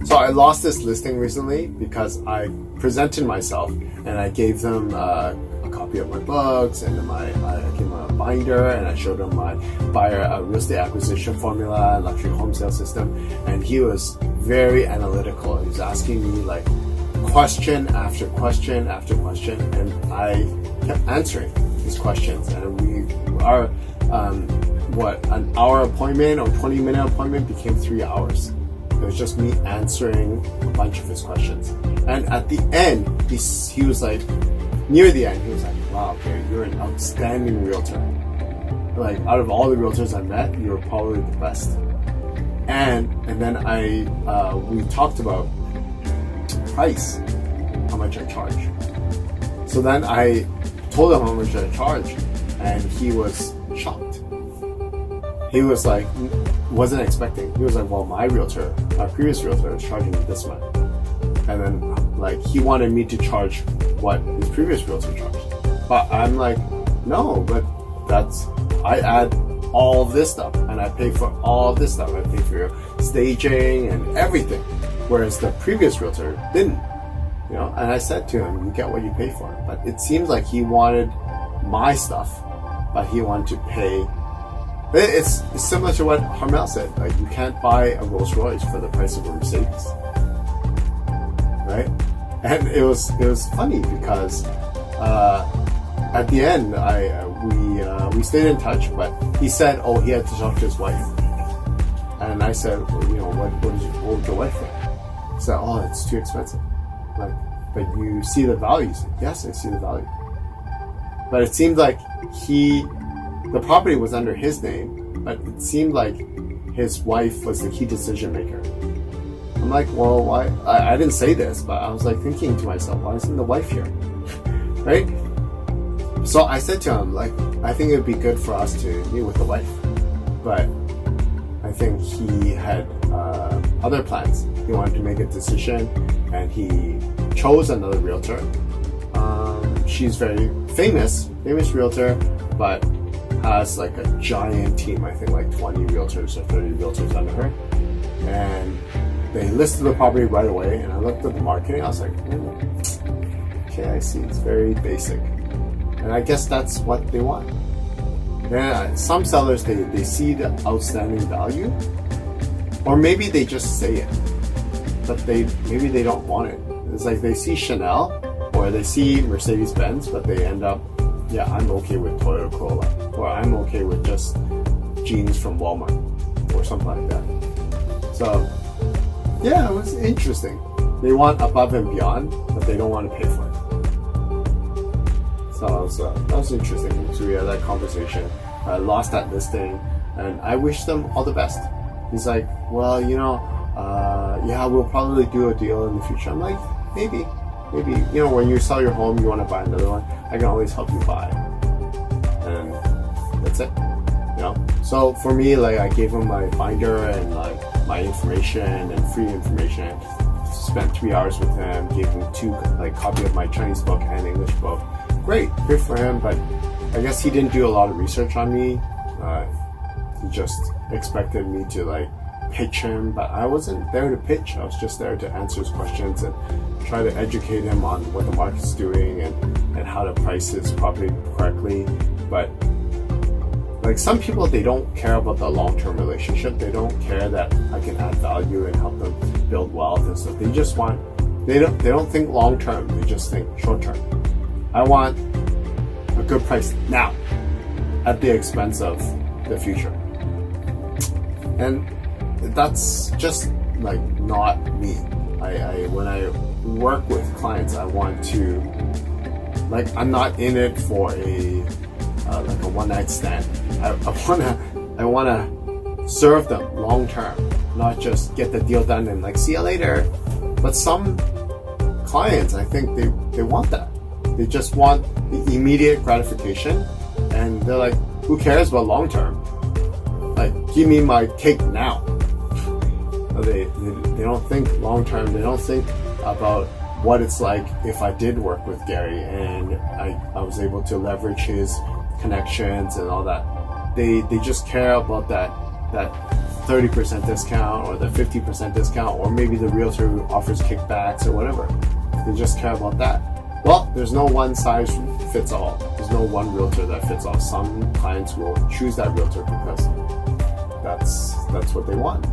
So I lost this listing recently because I presented myself and I gave them a copy of my books, and then I gave them a binder, and I showed him my buyer real estate acquisition formula, luxury home sale system, and he was very analytical. He was asking me like question after question after question, and I kept answering his questions, and our an hour appointment or 20-minute appointment became 3 hours. It was just me answering a bunch of his questions. And at the end, he was like, near the end, he was like, wow, Gary, you're an outstanding realtor. Like, out of all the realtors I met, you're probably the best. And then we talked about price, how much I charge. So then I told him how much I charge, and he was shocked. He was like, wasn't expecting. He was like, well, my previous realtor is charging me this much. And then like he wanted me to charge what his previous realtor charged. But I'm like, no, but I add all this stuff, and I pay for all this stuff. I pay for your staging and everything. Whereas the previous realtor didn't. You know, and I said to him, you get what you pay for. But it seems like he wanted my stuff, but he wanted to pay. It's similar to what Harmel said. Like, you can't buy a Rolls Royce for the price of a Mercedes, right? And it was funny because at the end we stayed in touch, but he said, oh, he had to talk to his wife, and I said, well, you know, what would your wife think? He said, oh, it's too expensive. Like, but you see the value. He said, yes, I see the value. But it seemed like the property was under his name, but it seemed like his wife was the key decision maker. I'm like, well, why? I didn't say this, but I was like thinking to myself, why isn't the wife here? Right? So I said to him, like, I think it would be good for us to meet with the wife. But I think he had other plans. He wanted to make a decision, and he chose another realtor. She's very famous realtor, but has like a giant team, I think like 20 realtors or 30 realtors under her. And they listed the property right away, and I looked at the marketing, I was like, okay, I see, it's very basic. And I guess that's what they want. And some sellers, they see the outstanding value, or maybe they just say it, but maybe they don't want it. It's like they see Chanel, or they see Mercedes-Benz, but they end up, yeah, I'm okay with Toyota Corolla, or I'm okay with just jeans from Walmart, or something like that. So, yeah, it was interesting. They want above and beyond, but they don't want to pay for it. So that was interesting. So we had that conversation. I lost that listing, and I wish them all the best. He's like, well, you know, yeah, we'll probably do a deal in the future. I'm like, maybe, you know, when you sell your home, you want to buy another one, I can always help you buy. And that's it, you know? So for me, like, I gave him my binder and like my information and free information. Spent 3 hours with him, gave him 2 copy of my Chinese book and English book. Great, good for him, but I guess he didn't do a lot of research on me. He just expected me to like pitch him, but I wasn't there to pitch. I was just there to answer his questions and try to educate him on what the market's doing and how to price his property correctly. But like, some people, they don't care about the long-term relationship. They don't care that I can add value and help them build wealth and stuff. They just want, they don't think long-term. They just think short-term. I want a good price now at the expense of the future. And that's just like not me. When I work with clients, I want to, like, I'm not in it for a one-night stand. I wanna serve them long term, not just get the deal done and like see you later. But some clients, I think they want that. They just want the immediate gratification, and they're like, who cares about long term? Like, give me my cake now. They don't think long term. They don't think about what it's like if I did work with Gary and I was able to leverage his connections and all that. They just care about that 30% discount or the 50% discount, or maybe the realtor offers kickbacks or whatever. They just care about that. Well, there's no one size fits all. There's no one realtor that fits all. Some clients will choose that realtor because that's what they want.